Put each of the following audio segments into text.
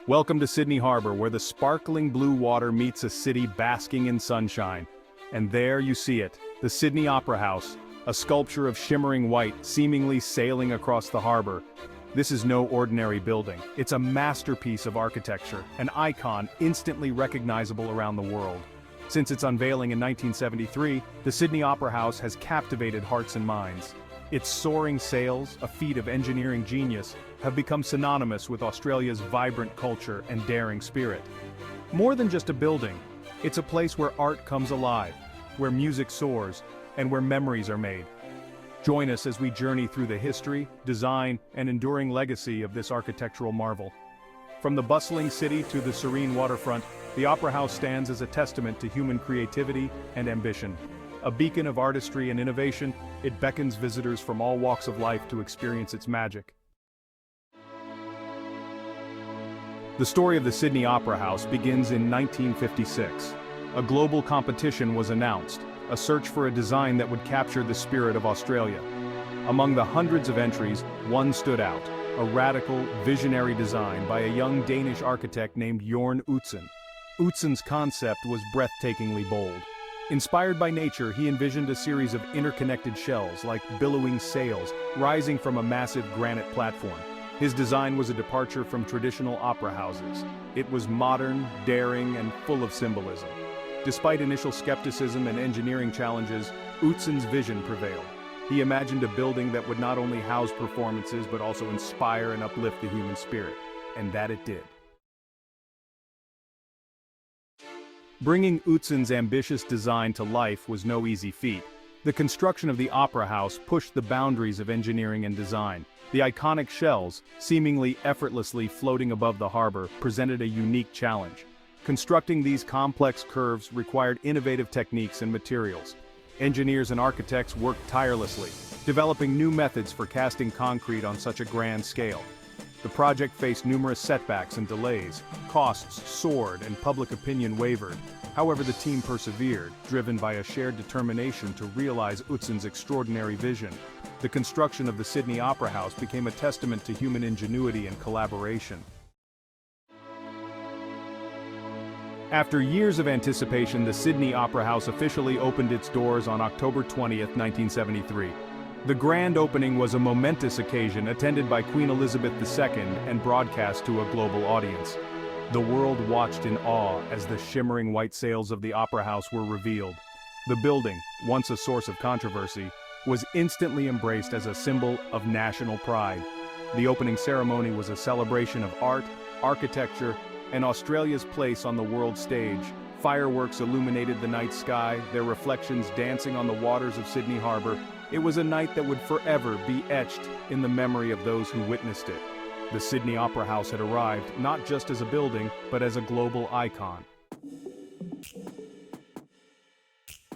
Welcome to Sydney Harbour, where the sparkling blue water meets a city basking in sunshine. And there you see it, the Sydney Opera House, a sculpture of shimmering white seemingly sailing across the harbour. This is no ordinary building. It's a masterpiece of architecture, an icon instantly recognizable around the world. Since its unveiling in 1973, the Sydney Opera House has captivated hearts and minds. Its soaring sails, a feat of engineering genius, have become synonymous with Australia's vibrant culture and daring spirit. More than just a building, it's a place where art comes alive, where music soars, and where memories are made. Join us as we journey through the history, design, and enduring legacy of this architectural marvel. From the bustling city to the serene waterfront, the Opera House stands as a testament to human creativity and ambition. A beacon of artistry and innovation, it beckons visitors from all walks of life to experience its magic. The story of the Sydney Opera House begins in 1956. A global competition was announced, a search for a design that would capture the spirit of Australia. Among the hundreds of entries, one stood out, a radical, visionary design by a young Danish architect named Jørn Utzon. Utzon's concept was breathtakingly bold. Inspired by nature, he envisioned a series of interconnected shells like billowing sails rising from a massive granite platform. His design was a departure from traditional opera houses. It was modern, daring, and full of symbolism. Despite initial skepticism and engineering challenges, Utzon's vision prevailed. He imagined a building that would not only house performances but also inspire and uplift the human spirit. And that it did. Bringing Utzon's ambitious design to life was no easy feat. The construction of the Opera House pushed the boundaries of engineering and design. The iconic shells, seemingly effortlessly floating above the harbour, presented a unique challenge. Constructing these complex curves required innovative techniques and materials. Engineers and architects worked tirelessly, developing new methods for casting concrete on such a grand scale. The project faced numerous setbacks and delays. Costs soared and public opinion wavered. However, the team persevered, driven by a shared determination to realize Utzon's extraordinary vision. The construction of the Sydney Opera House became a testament to human ingenuity and collaboration. After years of anticipation, the Sydney Opera House officially opened its doors on October 20, 1973. The grand opening was a momentous occasion attended by Queen Elizabeth II and broadcast to a global audience. The world watched in awe as the shimmering white sails of the Opera House were revealed. The building, once a source of controversy, was instantly embraced as a symbol of national pride. The opening ceremony was a celebration of art, architecture, and Australia's place on the world stage. Fireworks illuminated the night sky, their reflections dancing on the waters of Sydney Harbour. It was a night that would forever be etched in the memory of those who witnessed it. The Sydney Opera House had arrived not just as a building, but as a global icon.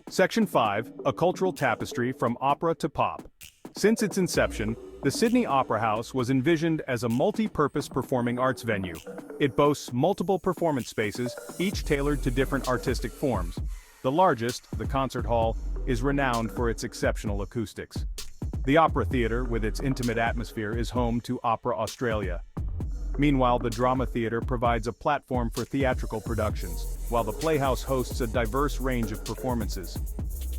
Section 5, a cultural tapestry from opera to pop. Since its inception, the Sydney Opera House was envisioned as a multi-purpose performing arts venue. It boasts multiple performance spaces, each tailored to different artistic forms. The largest, the concert hall, is renowned for its exceptional acoustics. The Opera Theatre, with its intimate atmosphere, is home to Opera Australia. Meanwhile, the Drama Theatre provides a platform for theatrical productions, while the Playhouse hosts a diverse range of performances.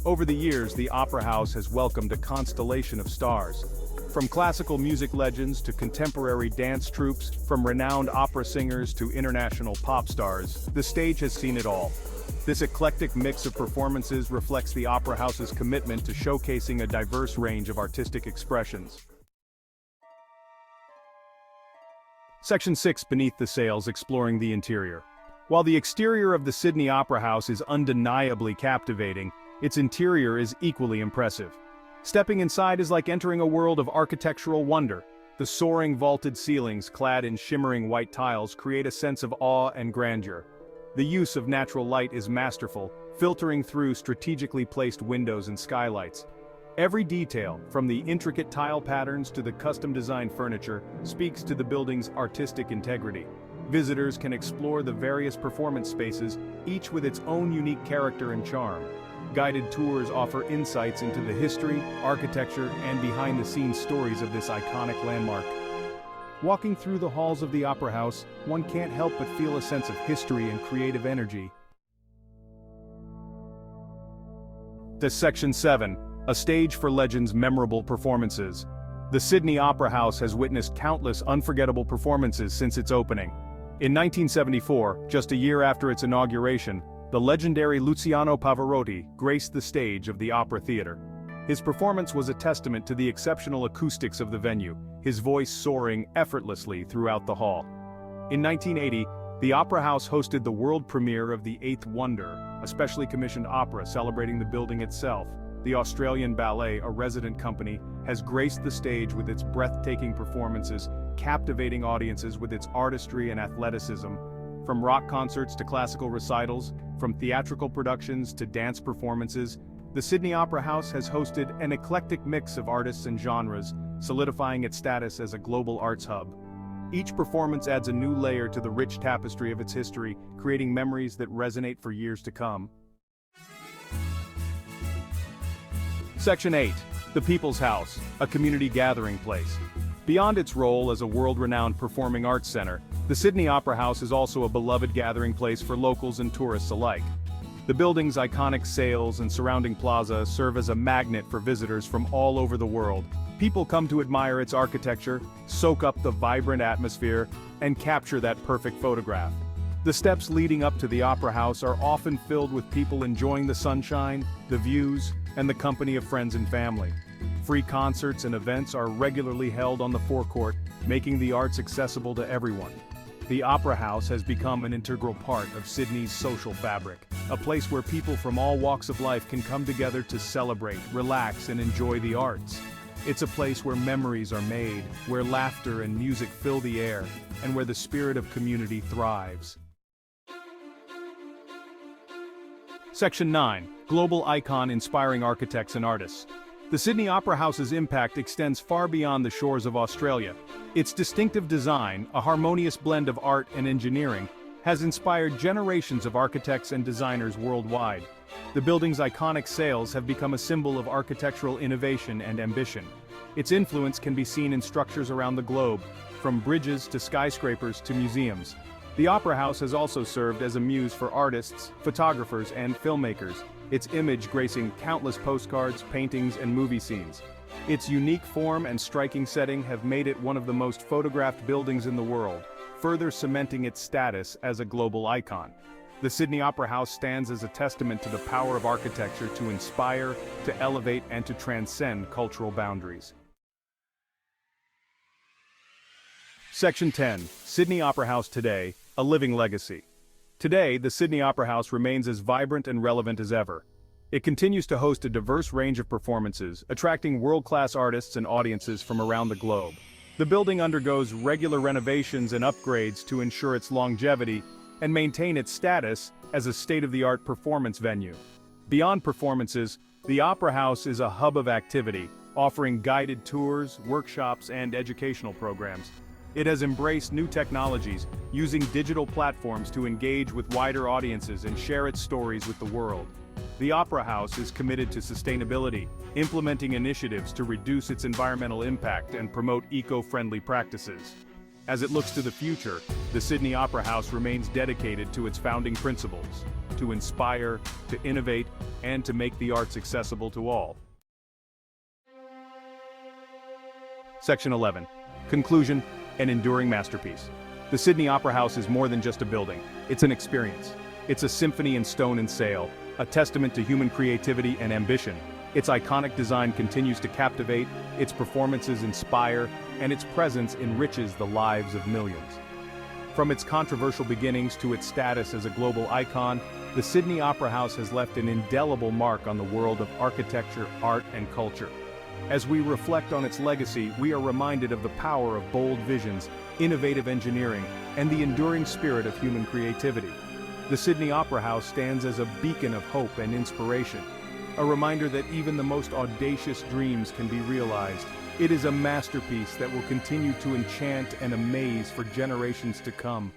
Over the years, the Opera House has welcomed a constellation of stars. From classical music legends to contemporary dance troupes, from renowned opera singers to international pop stars, the stage has seen it all. This eclectic mix of performances reflects the Opera House's commitment to showcasing a diverse range of artistic expressions. Section 6, Beneath the Sails, exploring the interior. While the exterior of the Sydney Opera House is undeniably captivating, its interior is equally impressive. Stepping inside is like entering a world of architectural wonder. The soaring vaulted ceilings, clad in shimmering white tiles, create a sense of awe and grandeur. The use of natural light is masterful, filtering through strategically placed windows and skylights. Every detail, from the intricate tile patterns to the custom-designed furniture, speaks to the building's artistic integrity. Visitors can explore the various performance spaces, each with its own unique character and charm. Guided tours offer insights into the history, architecture, and behind-the-scenes stories of this iconic landmark. Walking through the halls of the Opera House, one can't help but feel a sense of history and creative energy. Section 7. A stage for legend's memorable performances. The Sydney Opera House has witnessed countless unforgettable performances since its opening. In 1974, just a year after its inauguration, the legendary Luciano Pavarotti graced the stage of the Opera Theatre. His performance was a testament to the exceptional acoustics of the venue, his voice soaring effortlessly throughout the hall. In 1980, the Opera House hosted the world premiere of The Eighth Wonder, a specially commissioned opera celebrating the building itself. The Australian Ballet, a resident company, has graced the stage with its breathtaking performances, captivating audiences with its artistry and athleticism. From rock concerts to classical recitals, from theatrical productions to dance performances, the Sydney Opera House has hosted an eclectic mix of artists and genres, solidifying its status as a global arts hub. Each performance adds a new layer to the rich tapestry of its history, creating memories that resonate for years to come. Section 8. The People's House, a community gathering place. Beyond its role as a world-renowned performing arts center, the Sydney Opera House is also a beloved gathering place for locals and tourists alike. The building's iconic sails and surrounding plaza serve as a magnet for visitors from all over the world. People come to admire its architecture, soak up the vibrant atmosphere, and capture that perfect photograph. The steps leading up to the Opera House are often filled with people enjoying the sunshine, the views, and the company of friends and family. Free concerts and events are regularly held on the forecourt, making the arts accessible to everyone. The Opera House has become an integral part of Sydney's social fabric, a place where people from all walks of life can come together to celebrate, relax, and enjoy the arts. It's a place where memories are made, where laughter and music fill the air, and where the spirit of community thrives. Section 9. Global icon inspiring architects and artists. The Sydney Opera House's impact extends far beyond the shores of Australia. Its distinctive design, a harmonious blend of art and engineering, has inspired generations of architects and designers worldwide. The building's iconic sails have become a symbol of architectural innovation and ambition. Its influence can be seen in structures around the globe, from bridges to skyscrapers to museums. The Opera House has also served as a muse for artists, photographers, and filmmakers, its image gracing countless postcards, paintings, and movie scenes. Its unique form and striking setting have made it one of the most photographed buildings in the world, further cementing its status as a global icon. The Sydney Opera House stands as a testament to the power of architecture to inspire, to elevate, and to transcend cultural boundaries. Section 10. Sydney Opera House Today, a living legacy. Today, the Sydney Opera House remains as vibrant and relevant as ever. It continues to host a diverse range of performances, attracting world-class artists and audiences from around the globe. The building undergoes regular renovations and upgrades to ensure its longevity and maintain its status as a state-of-the-art performance venue. Beyond performances, the Opera House is a hub of activity, offering guided tours, workshops, and educational programs. It has embraced new technologies, using digital platforms to engage with wider audiences and share its stories with the world. The Opera House is committed to sustainability, implementing initiatives to reduce its environmental impact and promote eco-friendly practices. As it looks to the future, the Sydney Opera House remains dedicated to its founding principles, to inspire, to innovate, and to make the arts accessible to all. Section 11. Conclusion. An enduring masterpiece. The Sydney Opera House is more than just a building, it's an experience. It's a symphony in stone and sail, a testament to human creativity and ambition. Its iconic design continues to captivate, its performances inspire, and its presence enriches the lives of millions. From its controversial beginnings to its status as a global icon, the Sydney Opera House has left an indelible mark on the world of architecture, art, and culture. As we reflect on its legacy, we are reminded of the power of bold visions, innovative engineering, and the enduring spirit of human creativity. The Sydney Opera House stands as a beacon of hope and inspiration, a reminder that even the most audacious dreams can be realized. It is a masterpiece that will continue to enchant and amaze for generations to come.